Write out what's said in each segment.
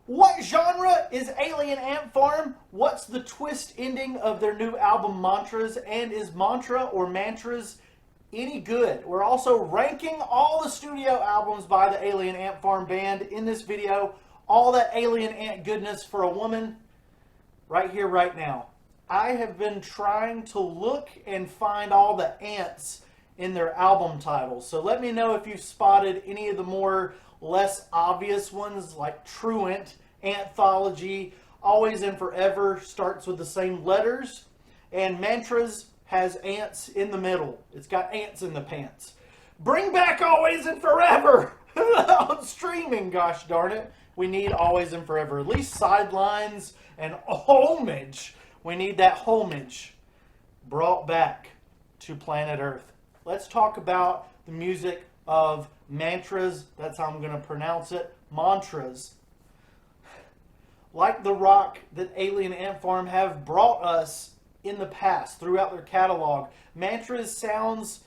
What genre is Alien Ant Farm? What's the twist ending of their new album Mantras? And is mantra or mantras any good? We're also ranking all the studio albums by the Alien Ant Farm band in this video. All that alien ant goodness for a woman right here, right now. I have been trying to look and find all the ants in their album titles. So let me know if you've spotted any of the more less obvious ones like Truant, Anthology, Always and Forever starts with the same letters, and Mantras has ants in the middle. It's got ants in the pants. Bring back Always and Forever on streaming, gosh darn it. We need Always and Forever. At least sidelines and homage. We need that homage brought back to planet Earth. Let's talk about the music of Mantras. That's how I'm going to pronounce it. Mantras. Like the rock that Alien Ant Farm have brought us in the past throughout their catalog, Mantras sounds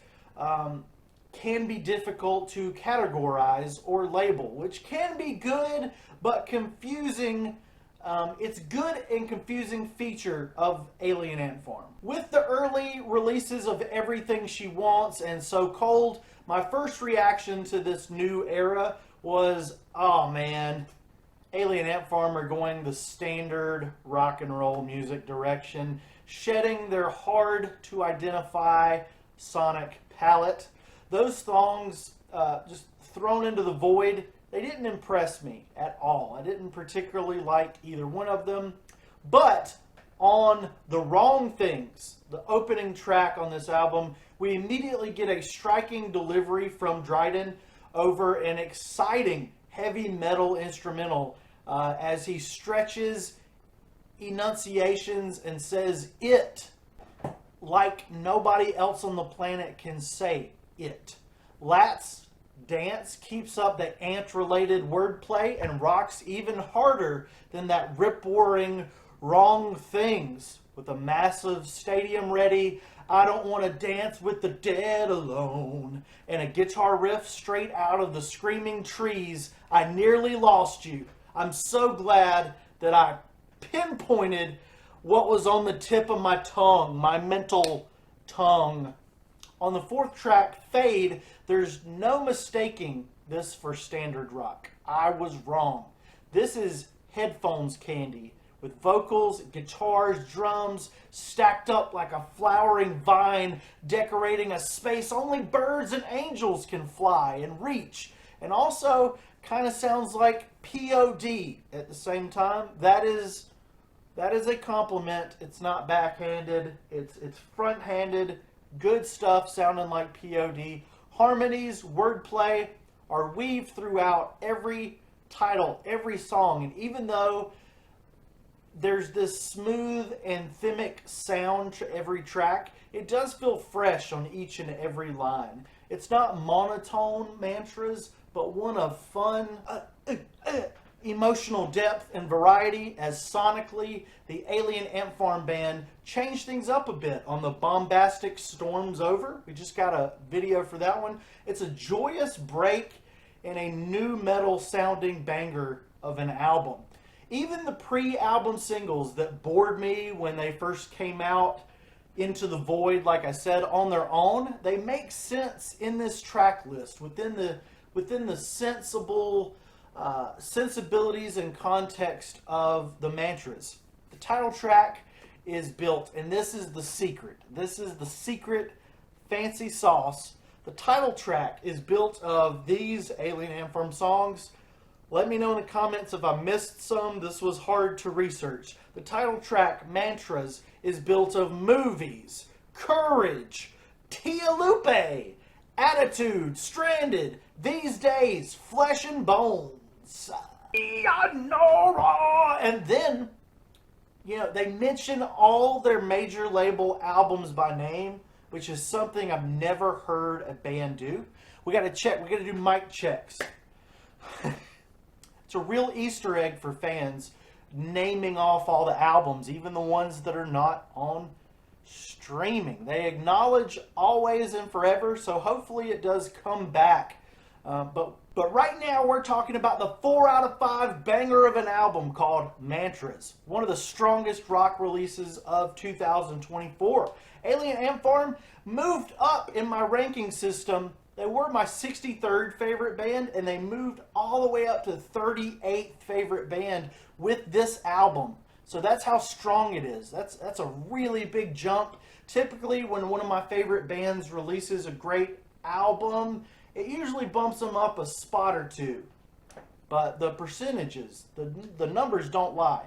can be difficult to categorize or label, which can be good but confusing. It's good and confusing feature of Alien Ant Farm. With the early releases of Everything She Wants and So Cold, my first reaction to this new era was, oh man, Alien Ant Farm are going the standard rock and roll music direction, shedding their hard to identify sonic palette. Those songs just thrown into the void, they didn't impress me at all. I didn't particularly like either one of them. But on The Wrong Things, the opening track on this album, we immediately get a striking delivery from Dryden over an exciting heavy metal instrumental as he stretches enunciations and says it like nobody else on the planet can say it. Lat's dance keeps up the ant-related wordplay and rocks even harder than that rip-roaring Wrong Things with a massive stadium ready, I don't want to dance with the dead alone, and a guitar riff straight out of the Screaming Trees, I Nearly Lost You. I'm so glad that I pinpointed what was on the tip of my tongue, my mental tongue. On the fourth track, Fade, there's no mistaking this for standard rock. I was wrong. This is headphones candy with vocals, guitars, drums stacked up like a flowering vine decorating a space only birds and angels can fly and reach. And also kind of sounds like POD at the same time. That is a compliment. It's not backhanded. It's front-handed. Good stuff sounding like POD. Harmonies, wordplay are weaved throughout every title, every song. And even though there's this smooth anthemic sound to every track, it does feel fresh on each and every line. It's not monotone mantras, but one of fun, emotional depth and variety as sonically the Alien Ant Farm band changed things up a bit on the bombastic Storms Over. We just got a video for that one. It's a joyous break and a new metal sounding banger of an album. Even the pre-album singles that bored me when they first came out into the void, like I said, on their own, they make sense in this track list within the sensible sensibilities and context of the Mantras. The title track is built, and this is the secret. This is the secret fancy sauce. The title track is built of these Alien Ant Farm songs. Let me know in the comments if I missed some. This was hard to research. The title track, Mantras, is built of Movies, Courage, Tia Lupe, Attitude, Stranded, These Days, Flesh and Bones, and then, they mention all their major label albums by name, which is something I've never heard a band do. We got to check. We got to do mic checks. It's a real Easter egg for fans, naming off all the albums, even the ones that are not on streaming. They acknowledge Always and Forever, so hopefully it does come back But right now we're talking about the 4 out of 5 banger of an album called Mantras, one of the strongest rock releases of 2024. Alien Ant Farm moved up in my ranking system. They were my 63rd favorite band, and they moved all the way up to 38th favorite band with this album. So that's how strong it is. That's a really big jump. Typically, when one of my favorite bands releases a great album, it usually bumps them up a spot or two. But the percentages, the numbers don't lie.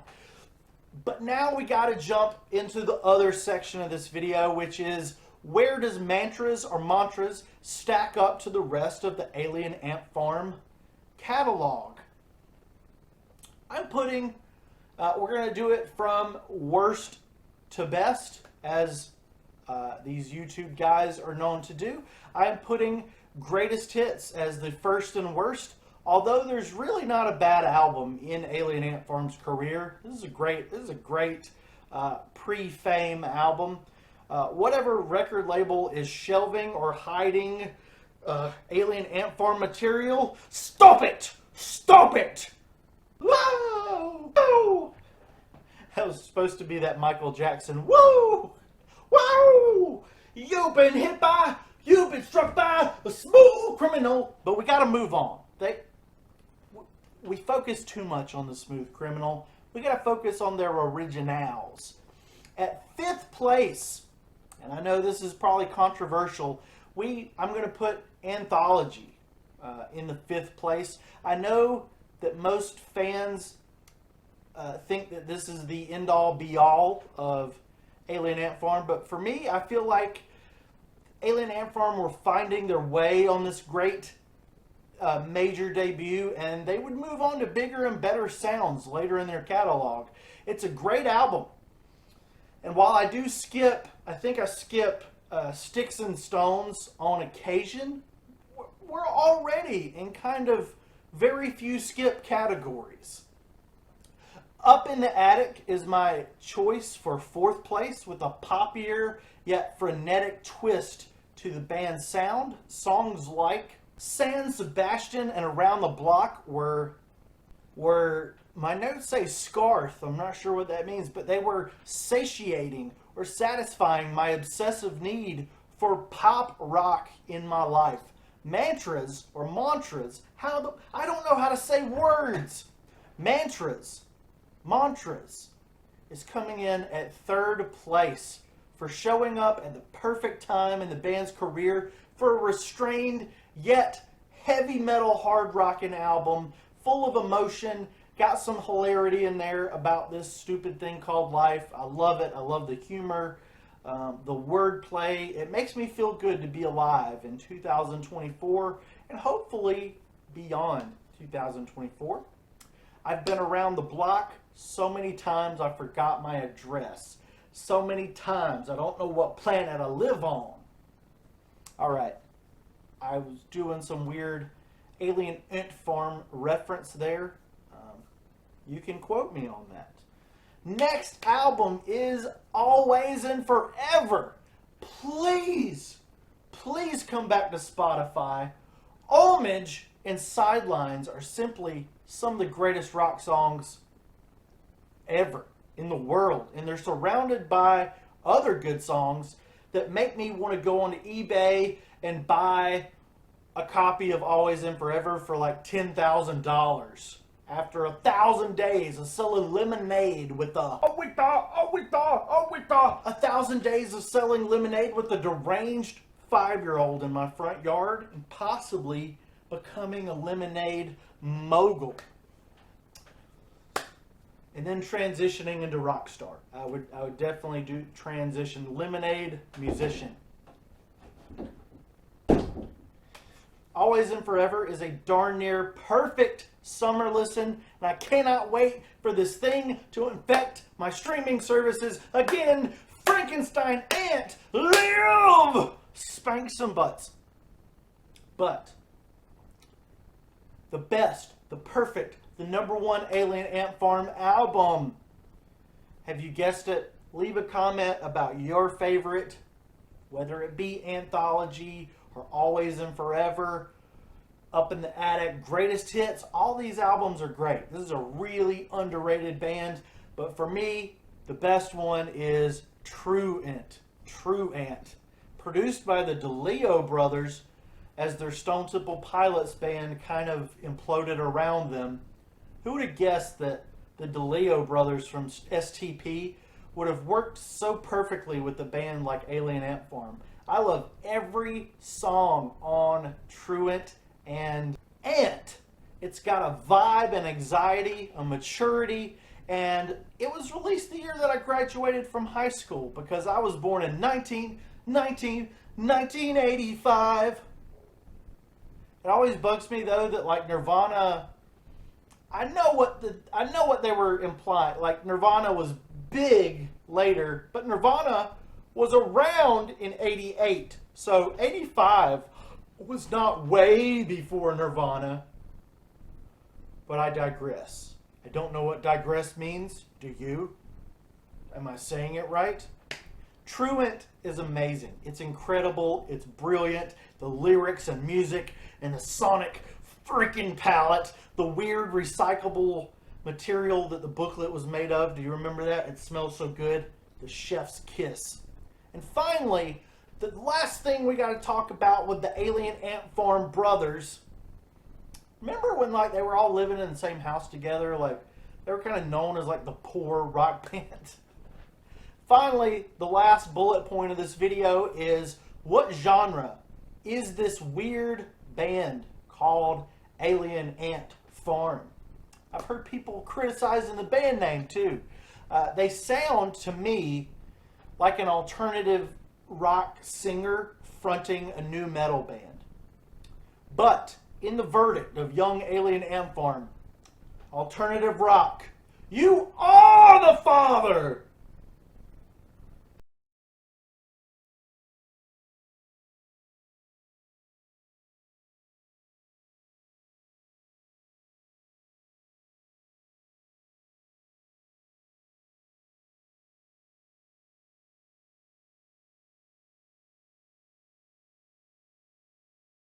But now we got to jump into the other section of this video, which is where does Mantras or Mantras stack up to the rest of the Alien Ant Farm catalog? I'm putting, we're going to do it from worst to best, as these YouTube guys are known to do. I'm putting greatest hits as the first and worst, although there's really not a bad album in Alien Ant Farm's career. This is a great pre-fame album. Whatever record label is shelving or hiding Alien Ant Farm material, stop it! Stop it! Whoa! Whoa! That was supposed to be that Michael Jackson, whoa! Whoa! You've been struck by a smooth criminal. But we got to move on. We focus too much on the smooth criminal. We got to focus on their originals. At 5th place, and I know this is probably controversial, I'm going to put Anthology in the 5th place. I know that most fans think that this is the end-all, be-all of Alien Ant Farm, but for me, I feel like Alien Ant Farm were finding their way on this great major debut, and they would move on to bigger and better sounds later in their catalog. It's a great album. And while I do skip, I think I skip Sticks and Stones on occasion, we're already in kind of very few skip categories. Up in the Attic is my choice for 4th place with a poppier yet frenetic twist to the band's sound. Songs like San Sebastian and Around the Block were my notes say scarf. I'm not sure what that means, but they were satiating or satisfying my obsessive need for pop rock in my life. Mantras or Mantras, I don't know how to say words. Mantras is coming in at 3rd place for showing up at the perfect time in the band's career for a restrained yet heavy metal hard rocking album full of emotion. Got some hilarity in there about this stupid thing called life. I love it. I love the humor, the wordplay. It makes me feel good to be alive in 2024 and hopefully beyond 2024. I've been around the block so many times I forgot my address. So many times I don't know what planet I live on. Alright, I was doing some weird Alien Ant Farm reference there. You can quote me on that. Next album is Always and Forever. Please come back to Spotify. Homage and Sidelines are simply some of the greatest rock songs ever in the world, and they're surrounded by other good songs that make me want to go onto eBay and buy a copy of Always and Forever for like $10,000 after 1,000 days of selling lemonade with a 1,000 days of selling lemonade with a deranged 5-year-old in my front yard and possibly becoming a lemonade mogul. And then transitioning into rock star. I would definitely do transition. Lemonade, musician. Always and Forever is a darn near perfect summer listen, and I cannot wait for this thing to infect my streaming services again. Frankenstein Ant, live! Spank some butts. But the best, the perfect, the #1 Alien Ant Farm album. Have you guessed it? Leave a comment about your favorite, whether it be Anthology or Always and Forever. Up in the Attic, Greatest Hits. All these albums are great. This is a really underrated band. But for me, the best one is Truant. Truant. Produced by the DeLeo brothers as their Stone Temple Pilots band kind of imploded around them. Who would have guessed that the DeLeo brothers from STP would have worked so perfectly with a band like Alien Ant Farm? I love every song on Truant and Ant. It's got a vibe and anxiety, a maturity, and it was released the year that I graduated from high school because I was born in 1985. It always bugs me though that like Nirvana, I know what they were implying. Like Nirvana was big later, but Nirvana was around in 88. So 85 was not way before Nirvana. But I digress. I don't know what digress means. Do you? Am I saying it right? Truant is amazing. It's incredible. It's brilliant. The lyrics and music and the sonic freaking palette. The weird recyclable material that the booklet was made of. Do you remember that? It smells so good. The chef's kiss. And finally, the last thing we got to talk about with the Alien Ant Farm brothers. Remember when like they were all living in the same house together? Like they were kind of known as like the poor rock band. Finally, the last bullet point of this video is what genre is this weird band called Alien Ant Farm? I've heard people criticizing the band name too. They sound to me like an alternative rock singer fronting a new metal band. But in the verdict of young Alien Ant Farm, alternative rock, you are the father!